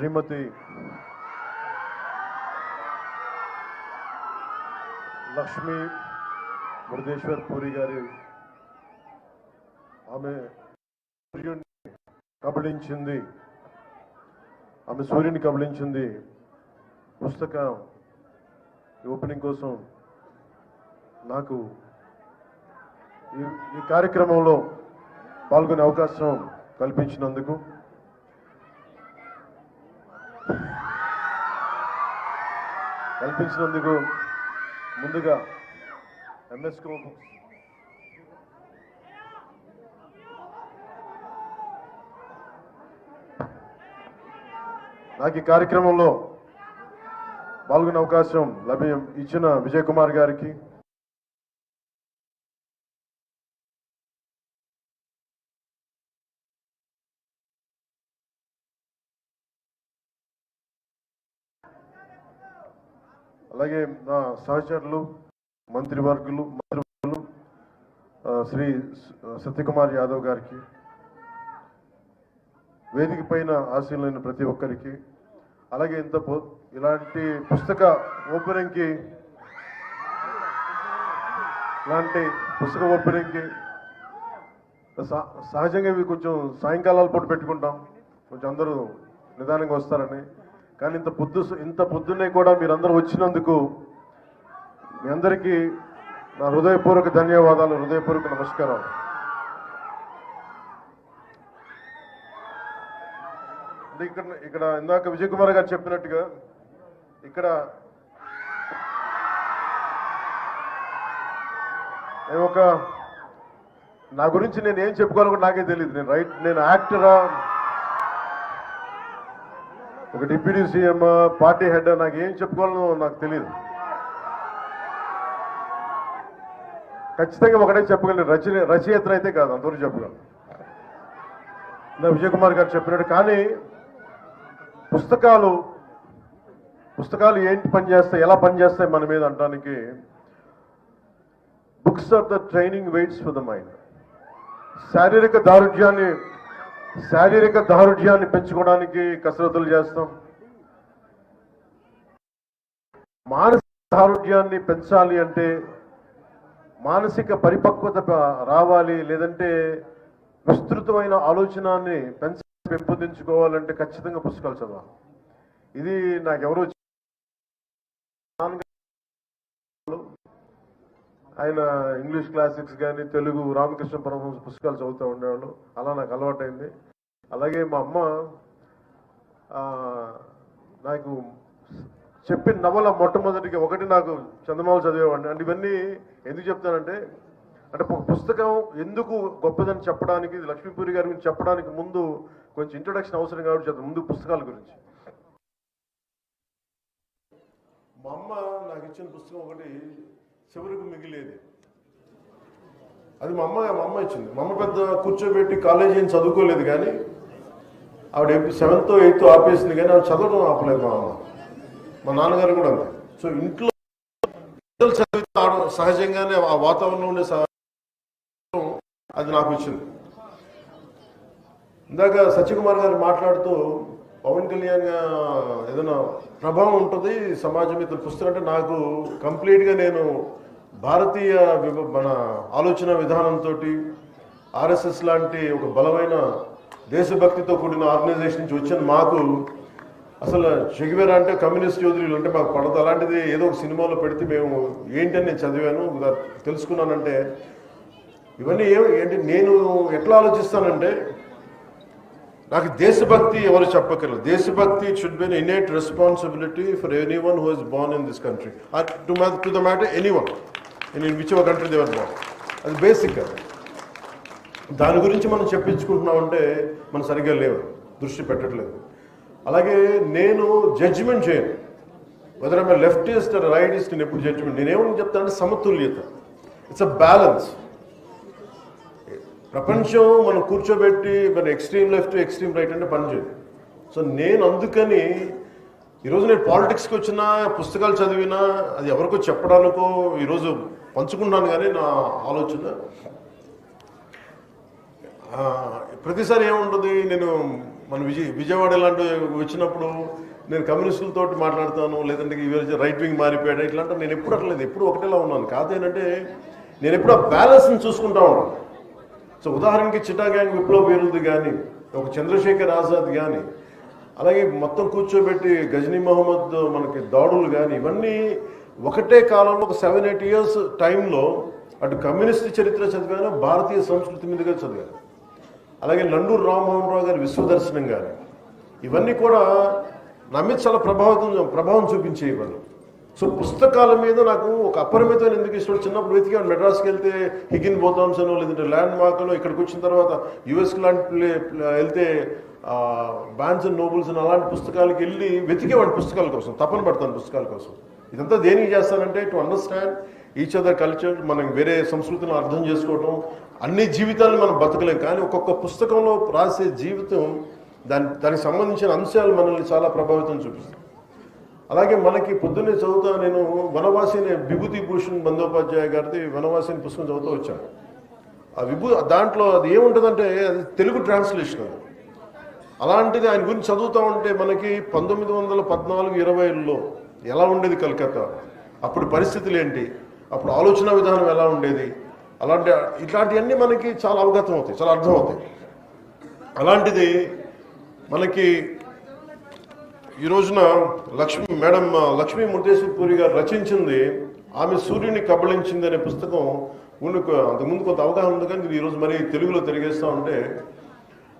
శ్రీమతి లక్ష్మీ మురుగేశ్వర్ పూరి గారి ఆమె సూర్యుని కబళించింది పుస్తకం ఓపెనింగ్ కోసం నాకు ఈ కార్యక్రమంలో పాల్గొనే అవకాశం కల్పించినందుకు ముందుగా ఎంఎస్ నాకు ఈ కార్యక్రమంలో పాల్గొనే అవకాశం ఇచ్చిన విజయ్ కుమార్ గారికి, అలాగే నా సహచరులు మంత్రివర్గులు శ్రీ సత్యకుమార్ యాదవ్ గారికి, వేదిక పైన ఆశీనులైన ప్రతి ఒక్కరికి, అలాగే ఇలాంటి పుస్తక ఓపెనింగ్కి సహజంగా ఇవి కొంచెం సాయంకాలాల పూట పెట్టుకుంటాం, కొంచెం అందరూ నిదానంగా వస్తారని. కానీ ఇంత పొద్దున్నే కూడా మీరందరూ వచ్చినందుకు మీ అందరికీ నా హృదయపూర్వక ధన్యవాదాలు, హృదయపూర్వక నమస్కారాలు. ఇక్కడ ఇందాక విజయ్ కుమార్ గారు చెప్పినట్టుగా ఇక్కడ నా గురించి నేను ఏం చెప్పుకోవాలో కూడా నాకే తెలియదు. నేను యాక్టరా, ఒక డిప్యూటీ సీఎం, పార్టీ హెడ్, నాకు ఏం చెప్పుకోవాలో నాకు తెలియదు. ఖచ్చితంగా ఒకటే చెప్పగలను, రచయిత అయితే కాదు, అంతవరకు చెప్పగలను విజయ్ కుమార్ గారు చెప్పినట్టు. కానీ పుస్తకాలు ఏంటి పనిచేస్తాయి, ఎలా పనిచేస్తాయి మన మీద అనడానికి, books are the training weights for the mind. శారీరక దారుఢ్యాన్ని పెంచుకోవడానికి కసరత్తులు చేస్తాం. మానసిక దారుఢ్యాన్ని పెంచాలి అంటే, మానసిక పరిపక్వత రావాలి, లేదంటే విస్తృతమైన ఆలోచనాన్ని పెంపొందించుకోవాలంటే ఖచ్చితంగా పుస్తకాలు చదవాలి. ఇది నాకెవరో ఆయన ఇంగ్లీష్ క్లాసిక్స్ కానీ తెలుగు రామకృష్ణ పరమహంస పుస్తకాలు చదువుతూ ఉండేవాళ్ళు, అలా నాకు అలవాటైంది. అలాగే మా అమ్మ నాకు చెప్పిన నవల మొట్టమొదటిగా ఒకటి నాకు చందమామ చదివేవాడిని. అంటే ఇవన్నీ ఎందుకు చెప్తానంటే, ఒక పుస్తకం ఎందుకు గొప్పదని చెప్పడానికి, లక్ష్మీపూరి గారి గురించి చెప్పడానికి ముందు కొంచెం ఇంట్రొడక్షన్ అవసరం కాబట్టి చెప్తాను. ముందు పుస్తకాల గురించి. మా అమ్మ నాకు ఇచ్చిన పుస్తకం ఒకటి చివరికి మిగిలేది, అది మా అమ్మ ఇచ్చింది. మా అమ్మ పెద్ద కూర్చోబెట్టి కాలేజీ ఏం చదువుకోలేదు, కానీ ఆవిడ 7th 8th ఆపేసింది, కానీ ఆవిడ చదవడం ఆపలేదు మా అమ్మ. మా నాన్నగారు కూడా అంతే. సో ఇంట్లో చదివితే సహజంగానే ఆ వాతావరణంలో ఉండే అది నాకు వచ్చింది. ఇందాక సత్యకుమార్ గారు మాట్లాడుతూ పవన్ కళ్యాణ్ ఏదైనా ప్రభావం ఉంటుంది సమాజం మీద పుస్తకం అంటే, నాకు కంప్లీట్గా నేను భారతీయ మన ఆలోచన విధానంతో ఆర్ఎస్ఎస్ లాంటి ఒక బలమైన దేశభక్తితో కూడిన ఆర్గనైజేషన్ నుంచి వచ్చిన మాకు అసలు చెగివేరా అంటే కమ్యూనిస్ట్ యోధులు అంటే మాకు పడదు. అలాంటిది ఏదో ఒక సినిమాలో పెడితే మేము ఏంటని నేను చదివాను, తెలుసుకున్నానంటే ఇవన్నీ ఏంటి నేను ఎట్లా ఆలోచిస్తానంటే, నాకు దేశభక్తి ఎవరు చెప్పక్కర్లేదు. దేశభక్తి should be an innate responsibility for anyone who is born in this country, to the matter anyone in which ever country they were born. అది బేసిక్గా. దాని గురించి మనం చెప్పించుకుంటున్నామంటే మనం సరిగ్గా లేవు, దృష్టి పెట్టట్లేదు. అలాగే నేను జడ్జిమెంట్ చేయను, whether I'm leftist or rightist. నేను ఎప్పుడు జడ్జిమెంట్, నేనేమని చెప్తానంటే సమతుల్యత, ఇట్స్ అ బ్యాలెన్స్. ప్రపంచం మనం కూర్చోబెట్టి మన ఎక్స్ట్రీమ్ లెఫ్ట్ ఎక్స్ట్రీమ్ రైట్ అంటే పనిచేయదు. సో నేను అందుకని ఈరోజు నేను పాలిటిక్స్కి వచ్చినా, పుస్తకాలు చదివినా, అది ఎవరికో చెప్పడానికో ఈరోజు పంచుకున్నాను. కానీ నా ఆలోచన ప్రతిసారి ఏముంటుంది, నేను మన విజయవాడ ఇలాంటి వచ్చినప్పుడు నేను కమ్యూనిస్టులతో మాట్లాడతాను, లేదంటే రైట్ వింగ్ మారిపోయాడు ఇట్లాంటి నేను ఎప్పుడు అట్లేదు, ఎప్పుడు ఒకటేలా ఉన్నాను. కాదేంటంటే నేను ఎప్పుడు ఆ బ్యాలెన్స్ని చూసుకుంటా ఉన్నాను. సో ఉదాహరణకి చిటా గ్యాంగ్ విప్లవ వీరులది కానీ, ఒక చంద్రశేఖర్ ఆజాద్ కానీ, అలాగే మొత్తం కూర్చోబెట్టి గజనీ మహమ్మద్ మనకి దాడులు కానీ, ఇవన్నీ ఒకటే కాలంలో ఒక 7-8 years టైంలో అటు కమ్యూనిస్ట్ చరిత్ర చదివాను, భారతీయ సంస్కృతి మీదుగా చదివాను. అలాగే నండూరు రామ్మోహన్ రావు గారి విశ్వదర్శనం కానీ, ఇవన్నీ కూడా నా మీద చాలా ప్రభావం చూపించే ఇవన్నీ. సో పుస్తకాల మీద నాకు ఒక అపరిమితమైన ఎందుకు ఇష్టం. చిన్నప్పుడు వెతికాను, మెడ్రాస్కి వెళ్తే హిగిన్ బోథామ్స్ అనో, లేదంటే ల్యాండ్ మార్క్లో, ఇక్కడికి వచ్చిన తర్వాత యుఎస్కి లాంటి వెళ్తే బాన్స్ అండ్ నోబుల్స్ అని అలాంటి పుస్తకాలకి వెళ్ళి వెతికేవాడి పుస్తకాల కోసం, తపన పడతాను పుస్తకాల కోసం. ఇదంతా దేనికి చేస్తానంటే to understand each other culture, మనం వేరే సంస్కృతిని అర్థం చేసుకోవటం. అన్ని జీవితాలను మనం బతకలేం, కానీ ఒక్కొక్క పుస్తకంలో రాసే జీవితం దానికి సంబంధించిన అంశాలు మనల్ని చాలా ప్రభావితం చూపిస్తాయి. అలాగే మనకి పొద్దున్నే చదువుతా నేను వనవాసి అనే విభూతి భూషణ్ బందోపాధ్యాయ గారిది వనవాసి అని పుస్తకం చదువుతూ వచ్చాను. ఆ దాంట్లో అది ఏముంటుందంటే అది తెలుగు ట్రాన్స్లేషన్. అది అలాంటిది ఆయన గురించి చదువుతూ ఉంటే మనకి 1914-20లో ఎలా ఉండేది కలకత్తా, అప్పుడు పరిస్థితులు ఏంటి, అప్పుడు ఆలోచన విధానం ఎలా ఉండేది, ఇట్లాంటివన్నీ మనకి చాలా అవగతం అవుతాయి, చాలా అర్థం అవుతాయి. అలాంటిది మనకి ఈ రోజున మేడం లక్ష్మీ ముర్తేశ్వర్ పూరి గారు రచించింది ఆమె సూర్యుని కబళించింది అనే పుస్తకం. అంతకుముందు కొంత అవగాహన ఉంది, కానీ ఈరోజు మరి తెలుగులో తిరిగేస్తూ ఉంటే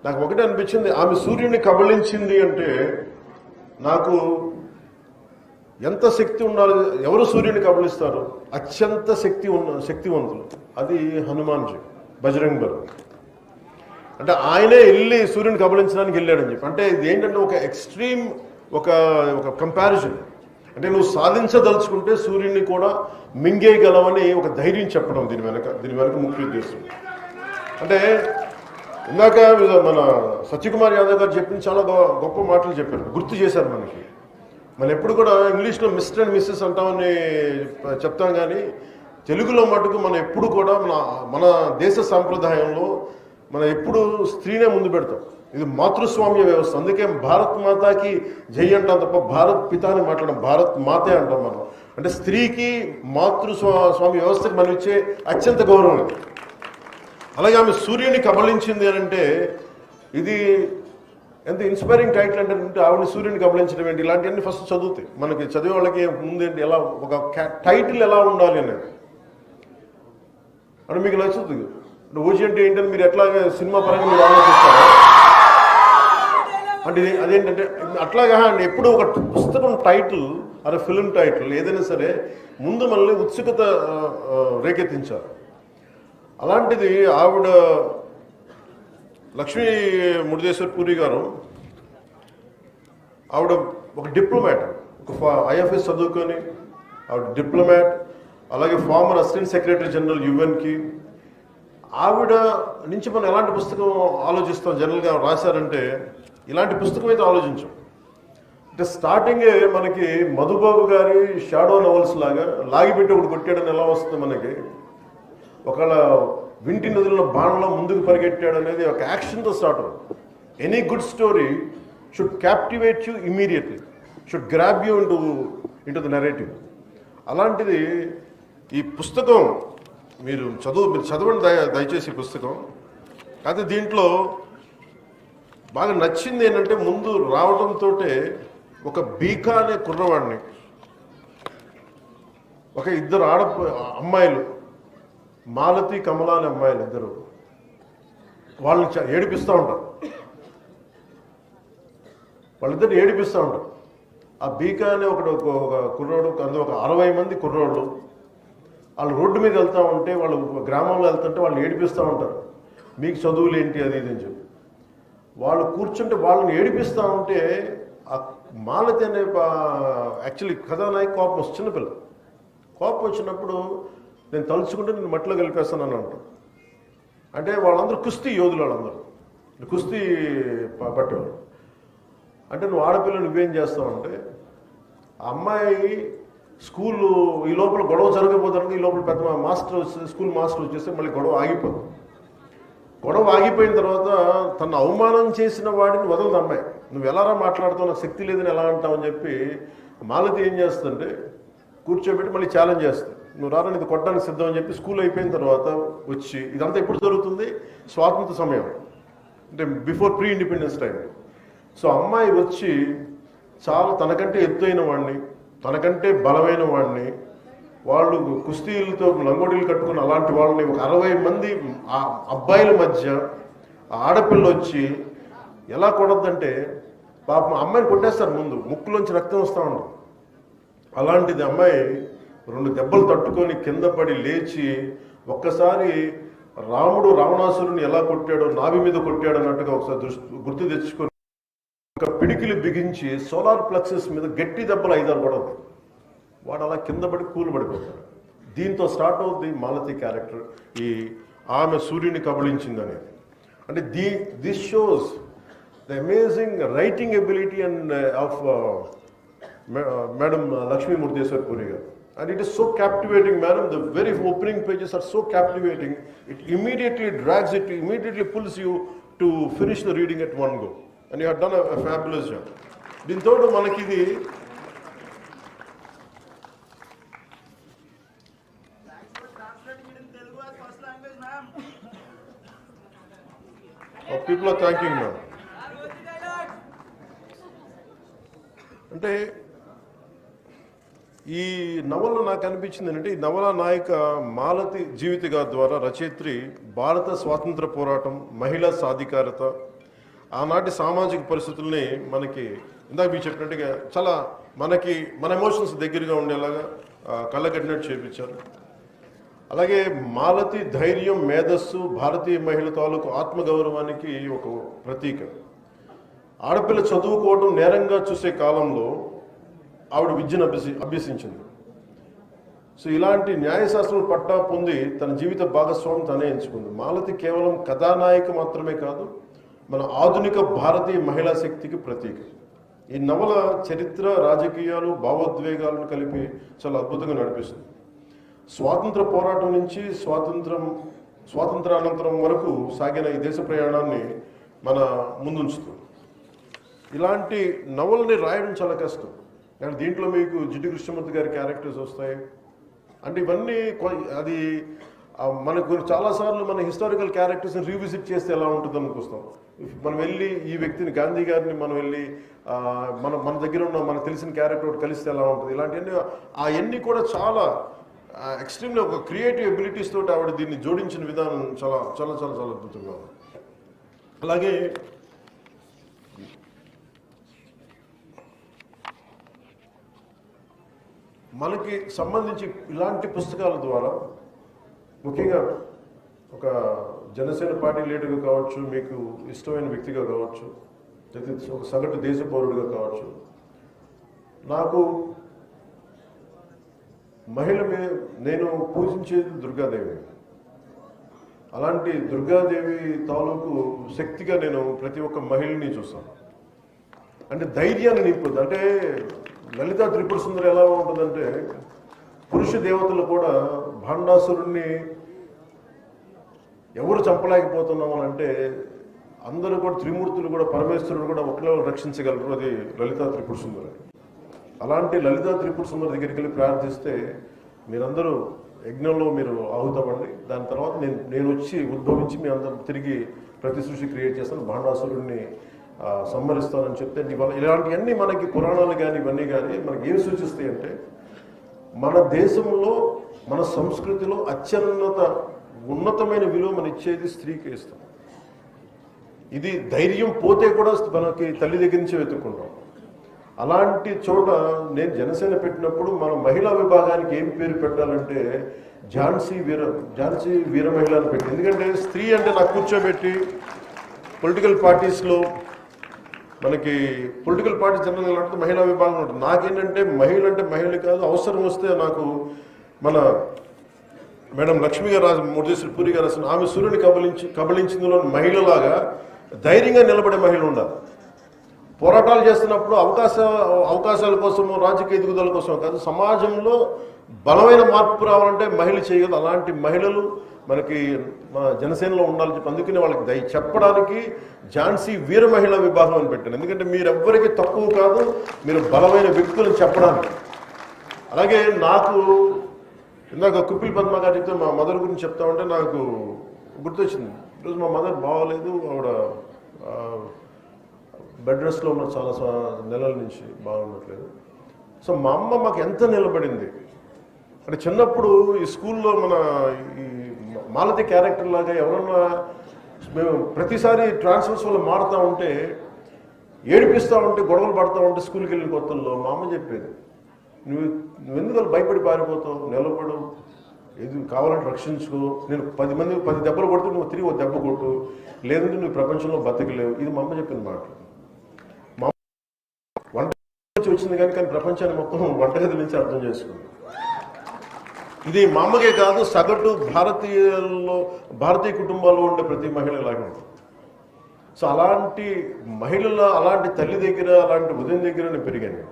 నాకు ఒకటే అనిపించింది, ఆమె సూర్యుని కబళించింది అంటే నాకు ఎంత శక్తి ఉండాలి. ఎవరు సూర్యుని కబళిస్తారు? అత్యంత శక్తివంతులు, అది హనుమాన్జీ, బజరంగ్ బలి. అంటే ఆయనే వెళ్ళి సూర్యుని కబళించడానికి వెళ్ళాడని చెప్పి, అంటే ఇది ఏంటంటే ఒక ఎక్స్ట్రీమ్ ఒక కంపారిజన్. అంటే నువ్వు సాధించదలుచుకుంటే సూర్యుని కూడా మింగేయగలవని ఒక ధైర్యం చెప్పడం దీని వెనక ముఖ్య ఉద్దేశం. అంటే ఇందాక మన సత్యకుమార్ యాదవ్ గారు చెప్పింది చాలా గొప్ప మాటలు చెప్పారు, గుర్తు చేశారు మనకి. మనం ఎప్పుడు కూడా ఇంగ్లీష్లో మిస్టర్ అండ్ మిస్సెస్ అంటామని చెప్తాం, కానీ తెలుగులో మటుకు మనం ఎప్పుడు కూడా మన దేశ సాంప్రదాయంలో మనం ఎప్పుడు స్త్రీనే ముందు పెడతాం. ఇది మాతృస్వామ్య వ్యవస్థ. అందుకే భారత్ మాతాకి జై అంటాం తప్ప భారత్ పితాని మాట్లాడడం, భారత్ మాతే అంటాం మనం. అంటే స్త్రీకి మాతృస్వామ్య వ్యవస్థకి మనం ఇచ్చే అత్యంత గౌరవం. అలాగే ఆమె సూర్యుని కబళించింది అని అంటే ఇది ఎంత ఇన్స్పైరింగ్ టైటిల్ అంటే ఆవిడ సూర్యుని కబళించడం ఏంటి, ఇలాంటివన్నీ ఫస్ట్ చదువుతాయి. మనకి చదివే వాళ్ళకి ముందేంటి, ఎలా ఒక టైటిల్ ఎలా ఉండాలి అనేది అంటే మీకు నచ్చుతుంది. ఓజీ అంటే ఏంటని మీరు ఎట్లాగా సినిమా పరంగా మీరు ఆలోచిస్తారా అంటే అదేంటంటే అట్లాగా ఎప్పుడు ఒక పుస్తకం టైటిల్ అదే ఫిలిం టైటిల్ ఏదైనా సరే ముందు మనల్ని ఉత్సుకత రేకెత్తించారు. అలాంటిది ఆవిడ లక్ష్మీ ముర్తేశ్వర్ పూరి గారు, ఆవిడ ఒక డిప్లొమాట్, ఒక ఐఎఫ్ఎస్ చదువుకొని ఆవిడ డిప్లొమాట్, అలాగే ఫార్మర్ అసిస్టెంట్ సెక్రటరీ జనరల్ యుఎన్కి. ఆవిడ నుంచి మనం ఎలాంటి పుస్తకం ఆలోచిస్తాం జనరల్గా రాశారంటే ఇలాంటి పుస్తకం అయితే ఆలోచించాం. అంటే స్టార్టింగే మనకి మధుబాబు గారి షాడో నవల్స్ లాగా లాగిపెట్టి ఒకటి కొట్టాడని ఎలా వస్తుంది మనకి, ఒకవేళ వింటి నదుల్లో బాణంలో ముందుకు పరిగెట్టాడు అనేది ఒక యాక్షన్తో స్టార్ట్ అవుతుంది. Any good story should captivate you immediately, should grab you into the narrative. అలాంటిది ఈ పుస్తకం మీరు చదవండి దయచేసి ఈ పుస్తకం. అయితే దీంట్లో బాగా నచ్చింది ఏంటంటే ముందు రావడంతో ఒక బీకా అనే కుర్రవాడిని, ఒక ఇద్దరు అమ్మాయిలు, మాలతి కమల అనే అమ్మాయిలు ఇద్దరు, వాళ్ళని ఏడిపిస్తూ ఉంటారు. వాళ్ళిద్దరు ఏడిపిస్తూ ఉంటారు. ఆ బీకా అనే ఒక కుర్రోడు, అందులో ఒక 60 మంది కుర్రోళ్ళు, వాళ్ళు రోడ్డు మీద వెళ్తూ ఉంటే, వాళ్ళు గ్రామంలో వెళ్తుంటే వాళ్ళు ఏడిపిస్తూ ఉంటారు, మీకు చదువులు ఏంటి అది ఇది అని చెప్పి. వాళ్ళు కూర్చుంటే వాళ్ళని ఏడిపిస్తూ ఉంటే ఆ మాలతి అనే యాక్చువల్లీ కథానాయకు కోపం వస్తుంది, చిన్నపిల్ల కోపం వచ్చినప్పుడు నేను తలుచుకుంటే నేను మట్టిలో కలిపేస్తానని అంటాను. అంటే వాళ్ళందరూ కుస్తీ యోధులు, వాళ్ళందరూ కుస్తీ పట్టేవాళ్ళు. అంటే నువ్వు ఆడపిల్ల నువ్వేం చేస్తావు అంటే, ఆ అమ్మాయి స్కూల్ ఈ లోపల గొడవ జరగబోతుంది, ఈ లోపల పెద్ద మాస్టర్ స్కూల్ మాస్టర్ వచ్చేస్తే మళ్ళీ గొడవ ఆగిపోదు. గొడవ ఆగిపోయిన తర్వాత తను అవమానం చేసిన వాడిని వదలదు అమ్మాయి. నువ్వు ఎలారా మాట్లాడుతావు, నాకు శక్తి లేదని ఎలా అంటావు అని చెప్పి మాలతి ఏం చేస్తుందంటే కూర్చోబెట్టి మళ్ళీ ఛాలెంజ్ చేస్తుంది. నువ్వు రారా, ఇది కొట్టడానికి సిద్ధం అని చెప్పి స్కూల్ అయిపోయిన తర్వాత వచ్చి, ఇదంతా ఎప్పుడు జరుగుతుంది, స్వాతంత్ర సమయం అంటే before pre independence time. So అమ్మాయి వచ్చి చాలా తనకంటే ఎత్తైన వాడిని, తనకంటే బలమైన వాడిని, వాళ్ళు కుస్తీలతో లంగోడీలు కట్టుకున్న అలాంటి వాళ్ళని ఒక 60 మంది అబ్బాయిల మధ్య ఆడపిల్ల వచ్చి ఎలా కొడద్దంటే పాపం అమ్మాయిని కొట్టేస్తారు, ముందు ముక్కులోంచి రక్తం వస్తూ ఉంటుంది. అలాంటిది అమ్మాయి 2 దెబ్బలు తట్టుకొని కింద పడి లేచి ఒక్కసారి రాముడు రావణాసురుని ఎలా కొట్టాడో, నాభి మీద కొట్టాడు అన్నట్టుగా ఒకసారి గుర్తు తెచ్చుకొని ఒక పిడికిలు బిగించి సోలార్ ప్లెక్సెస్ మీద గట్టి దెబ్బలు 5-6 కూడా వాడు అలా కింద పడి కూలు పడిపోతాడు. దీంతో స్టార్ట్ అవుతుంది మాలతి క్యారెక్టర్, ఈ ఆమె సూర్యుని కబళించింది అనేది. అంటే this shows the amazing writing ability and of madam Lakshmi Murdeshwar Puri garu. And it is so captivating, madam. The very opening pages are so captivating. It immediately drags it, immediately pulls you to finish the reading at one go. And you have done a fabulous job. Dinto manaki idi people are thanking ma'am. అంటే ఈ నవల నాకు అనిపించింది అంటే, ఈ నవల నాయిక మాలతి జీవిత గారి ద్వారా రచయిత్రి భారత స్వాతంత్ర పోరాటం, మహిళా సాధికారత, ఆనాటి సామాజిక పరిస్థితుల్ని మనకి ఇందాక మీరు చెప్పినట్టుగా చాలా మన ఎమోషన్స్ దగ్గరగా ఉండేలాగా కళ్ళగట్టినట్టు చేపించారు. అలాగే మాలతి ధైర్యం, మేధస్సు, భారతీయ మహిళ తాలూకు ఆత్మగౌరవానికి ఒక ప్రతీక. ఆడపిల్ల చదువుకోవడం నేరంగా చూసే కాలంలో ఆవిడ విద్యను అభ్యసించింది. సో ఇలాంటి న్యాయశాస్త్రం పట్టా పొంది తన జీవిత భాగస్వామి తనే ఎంచుకుంది. మాలతి కేవలం కథానాయిక మాత్రమే కాదు, మన ఆధునిక భారతీయ మహిళా శక్తికి ప్రతీక. ఈ నవల చరిత్ర, రాజకీయాలు, భావోద్వేగాలను కలిపి చాలా అద్భుతంగా నడిపిస్తుంది. స్వాతంత్ర పోరాటం నుంచి స్వాతంత్రానంతరం వరకు సాగిన ఈ దేశ ప్రయాణాన్ని మన ముందుంచుతుంది. ఇలాంటి నవలని రాయడం చాలా కష్టం. అండ్ దీంట్లో మీకు జిడ్డు కృష్ణమూర్తి గారి క్యారెక్టర్స్ వస్తాయి. అంటే ఇవన్నీ అది మనకు చాలాసార్లు మన హిస్టారికల్ క్యారెక్టర్స్ని రీవిజిట్ చేస్తే ఎలా ఉంటుంది అనుకొస్తాం. మనం వెళ్ళి ఈ వ్యక్తిని, గాంధీ గారిని మనం వెళ్ళి మన దగ్గర ఉన్న మనకు తెలిసిన క్యారెక్టర్ ఒకటి కలిస్తే ఎలా ఉంటుంది, ఇలాంటివన్నీ అవన్నీ కూడా చాలా ఎక్స్ట్రీమ్లీ ఒక క్రియేటివ్ ఎబిలిటీస్ తోటి ఆవిడ దీన్ని జోడించిన విధానం చాలా చాలా చాలా చాలా అద్భుతంగా ఉంది. అలాగే మనకి సంబంధించి ఇలాంటి పుస్తకాల ద్వారా ముఖ్యంగా ఒక జనసేన పార్టీ లీడర్గా కావచ్చు, మీకు ఇష్టమైన వ్యక్తిగా కావచ్చు, ఒక సగటు దేశ పౌరుడిగా కావచ్చు, నాకు మహిళ నేను పూజించేది దుర్గాదేవి. అలాంటి దుర్గాదేవి తాలూకు శక్తిగా నేను ప్రతి ఒక్క మహిళని చూస్తాను. అంటే ధైర్యాన్ని నింపుద్ది. అంటే లలితా త్రిపుర సుందరి ఎలా ఉంటుందంటే, పురుష దేవతలు కూడా భాండాసురుణ్ణి ఎవరు చంపలేకపోతున్నాం అని అంటే అందరూ కూడా, త్రిమూర్తులు కూడా, పరమేశ్వరుడు కూడా ఒకరిలో రక్షించగలరు. అది లలితా త్రిపుర సుందరి. అలాంటి లలితా త్రిపుర సుందరి దగ్గరికి వెళ్ళి ప్రార్థిస్తే మీరందరూ యజ్ఞంలో మీరు ఆహుతపండి, దాని తర్వాత నేను వచ్చి ఉద్భవించి మీ అందరూ తిరిగి ప్రతి సృష్టి క్రియేట్ చేస్తాను, భాండాసురుడిని సంహరిస్తానని చెప్తే, ఇలాంటివన్నీ మనకి పురాణాలు కానీ ఇవన్నీ కానీ మనకి ఏమి సూచిస్తాయి అంటే, మన దేశంలో మన సంస్కృతిలో ఉన్నతమైన విలువ మనం ఇచ్చేది స్త్రీకి ఇస్తాం. ఇది ధైర్యం పోతే కూడా మనకి తల్లి దగ్గర నుంచి వెతుక్కుంటాం. అలాంటి చోట నేను జనసేన పెట్టినప్పుడు మన మహిళా విభాగానికి ఏం పేరు పెట్టాలంటే ఝాన్సీ వీర మహిళ అని పెట్టి. ఎందుకంటే స్త్రీ అంటే నాకు కూర్చోబెట్టి పొలిటికల్ పార్టీస్లో మనకి పొలిటికల్ పార్టీ జనరల్ అంటే మహిళా విభాగం ఉంటుంది. నాకేంటంటే మహిళ అంటే మహిళ కాదు, అవసరం వస్తే నాకు మన మేడం లక్ష్మీ గారు ముర్దేశ్వరి పూరి గారు అసలు ఆమె సూర్యుని కబళించిందిలో మహిళలాగా ధైర్యంగా నిలబడే మహిళ ఉండాలి. పోరాటాలు చేస్తున్నప్పుడు అవకాశాల కోసము, రాజకీయ ఎదుగుదల కోసం కాదు, సమాజంలో బలమైన మార్పు రావాలంటే మహిళ చేయగలదు. అలాంటి మహిళలు మనకి మన జనసేనలో ఉండాలని చెప్పి అందుకనే వాళ్ళకి చెప్పడానికి ఝాన్సీ వీర మహిళా విభాగం అని పెట్టాను. ఎందుకంటే మీరెవ్వరికి తక్కువ కాదు, మీరు బలమైన వ్యక్తులను చెప్పడానికి. అలాగే నాకు ఇందాక కుప్పిల్ పద్మ గారు చెప్తే మా మదర్ గురించి చెప్తా ఉంటే నాకు గుర్తొచ్చింది. ఈరోజు మా మదర్ బాగోలేదు, ఆవిడ బెడ్ రెస్ట్లో ఉన్న చాలా నెలల నుంచి బాగుండట్లేదు. సో మా అమ్మ మాకు ఎంత నిలబడింది అంటే చిన్నప్పుడు ఈ స్కూల్లో మన ఈ మాలతి క్యారెక్టర్ లాగా ఎవరన్నా మేము ప్రతిసారి ట్రాన్స్ఫర్స్ వల్ల మారుతూ ఉంటే ఏడిపిస్తూ ఉంటే గొడవలు పడుతూ ఉంటే స్కూల్కి వెళ్ళిన కొత్తల్లో మా అమ్మ చెప్పేది, నువ్వెందుకు భయపడి పారిపోతావు, నిలబడు, ఏది కావాలంటే రక్షించుకో, నేను 10 దెబ్బలు కొడితే నువ్వు తిరిగి ఒక దెబ్బ కొట్టు, లేదంటే నువ్వు ప్రపంచంలో బతకలేవు. ఇది మా అమ్మ చెప్పిన మాట. మా వంట నుంచి వచ్చింది కానీ ప్రపంచాన్ని మొత్తం వంటగది నుంచి అర్థం చేసుకుంది. ఇది మా అమ్మకే కాదు, సగటు భారతీయ కుటుంబాల్లో ఉండే ప్రతి మహిళ ఇలాగే ఉంటుంది. సో అలాంటి మహిళల అలాంటి తల్లి దగ్గర అలాంటి ఉదయం దగ్గర నేను పెరిగాను.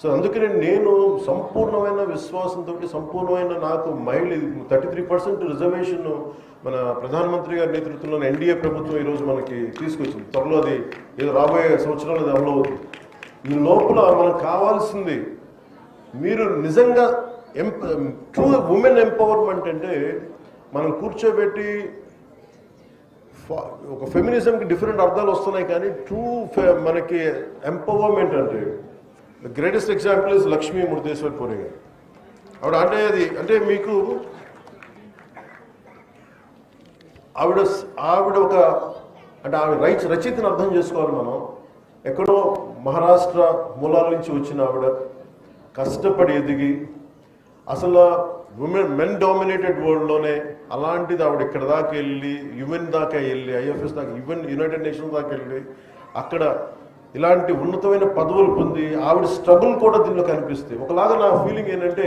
సో అందుకనే నేను సంపూర్ణమైన విశ్వాసంతో సంపూర్ణమైన నాకు మహిళ 33% రిజర్వేషన్ మన ప్రధానమంత్రి గారి నేతృత్వంలోని ఎన్డీఏ ప్రభుత్వం ఈరోజు మనకి తీసుకొచ్చింది. త్వరలో అది ఏదో రాబోయే సంవత్సరాలు అది అమలు అవుతుంది. ఈ లోపల మనకు కావాల్సింది మీరు నిజంగా ట్రూ ఉమెన్ ఎంపవర్మెంట్ అంటే మనం కూర్చోబెట్టి ఒక ఫెమినిజంకి డిఫరెంట్ అర్థాలు వస్తున్నాయి కానీ ట్రూ మనకి ఎంపవర్మెంట్ అంటే the greatest example is Lakshmi Murudeshwar puri గారు. అంటే మీకు ఆవిడ ఒక అంటే ఆవిడ రచయితను అర్థం చేసుకోవాలి మనం. ఎక్కడో మహారాష్ట్ర మూలాల నుంచి వచ్చిన ఆవిడ కష్టపడి ఎదిగి అసలు మెన్ డామినేటెడ్ వరల్డ్లోనే అలాంటిది ఆవిడ ఇక్కడ దాకా వెళ్ళి యుఎన్ దాకా వెళ్ళి ఐఎఫ్ఎస్ దాకా ఈవెన్ యునైటెడ్ నేషన్స్ దాకా వెళ్ళి అక్కడ ఇలాంటి ఉన్నతమైన పదవులు పొంది ఆవిడ స్ట్రగుల్ కూడా దీనిలో కనిపిస్తాయి. ఒకలాగా నా ఫీలింగ్ ఏంటంటే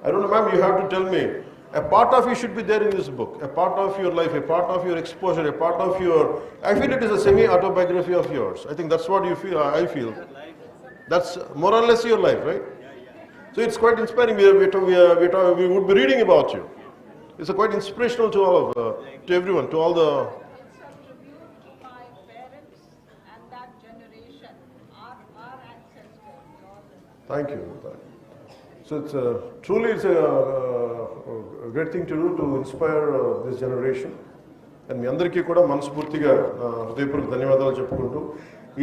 I don't know ma'am, you have to tell me a part of you should be there in this book, a part of your life, a part of your exposure, a part of your, I feel it is a semi-autobiography of yours. I think that's what you feel, I feel. That's more or less your life, right? So it's quite inspiring. We would be reading about you. It's quite inspirational to all of, to everyone, to all the... My parents and that generation, our ancestors. Thank you. So it's truly it's a great thing to do to inspire this generation. And మీ అందరికీ కూడా మనస్ఫూర్తిగా హృదయపూర్వక ధన్యవాదాలు చెప్పుకుంటూ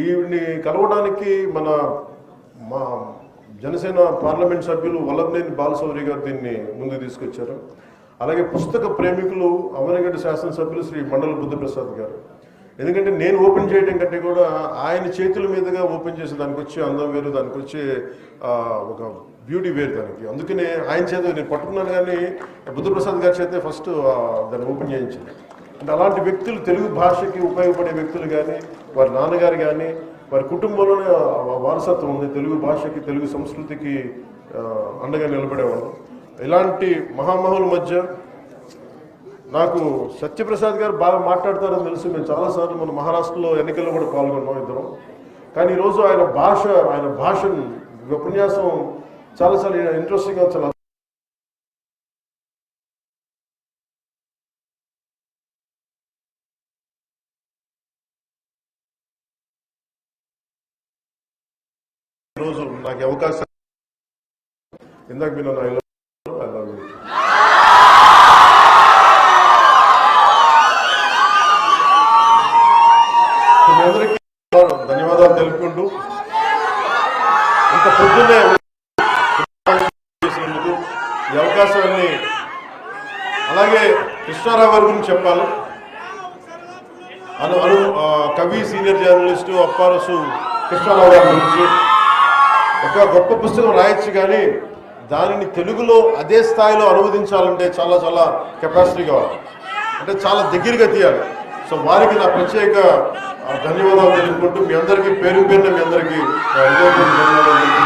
ఈవిని కలవడానికి మా Janasena parliament సభ్యులు వల్లభనేని బాలశౌరి గారు దీన్ని ముందుకు తీసుకొచ్చారు. అలాగే పుస్తక ప్రేమికులు అవనగడ్డ శాసనసభ్యులు శ్రీ మండల బుద్ధప్రసాద్ గారు. ఎందుకంటే నేను ఓపెన్ చేయడం కంటే కూడా ఆయన చేతుల మీదుగా ఓపెన్ చేసి దానికి వచ్చే అందం వేరు, దానికి వచ్చే ఒక బ్యూటీ వేరు దానికి. అందుకనే ఆయన చేత నేను పట్టుకున్నాను కానీ బుద్ధప్రసాద్ గారి చేతే ఫస్ట్ దాన్ని ఓపెన్ చేయించింది. అంటే అలాంటి వ్యక్తులు తెలుగు భాషకి ఉపయోగపడే వ్యక్తులు కానీ వారి నాన్నగారు కానీ వారి కుటుంబంలోనే వారసత్వం ఉంది, తెలుగు భాషకి తెలుగు సంస్కృతికి అండగా నిలబడేవాళ్ళు. ఇలాంటి మహామహుల మధ్య నాకు సత్యప్రసాద్ గారు బాగా మాట్లాడతారని తెలుసు. మేము చాలాసార్లు మన మహారాష్ట్రలో ఎన్నికల్లో కూడా పాల్గొన్నాం ఇద్దరం. కానీ ఈరోజు ఆయన భాషను ఉపన్యాసం చాలాసార్లు ఇంట్రెస్టింగ్గా చాలా ఈరోజు నాకు అవకాశం ఇందాక మీరు ఐ లవ్ యూ మీ అందరికీ ధన్యవాదాలు తెలుపుకుంటూ ఇంత పొద్దున్నే చేసినందుకు ఈ అవకాశాన్ని, అలాగే కృష్ణారావు గారి గురించి చెప్పాలి. కవి సీనియర్ జర్నలిస్టు అప్పారసు కృష్ణారావు గారి గురించి ఒక గొప్ప పుస్తకం రాయొచ్చు కానీ దానిని తెలుగులో అదే స్థాయిలో అనువదించాలంటే చాలా చాలా కెపాసిటీ కావాలి, అంటే చాలా దగ్గరగా తీయాలి. సో వారికి నా ప్రత్యేక ధన్యవాదాలు తెలుపుకుంటూ మీ అందరికీ పేరు పేరున మీ అందరికీ ధన్యవాదాలు.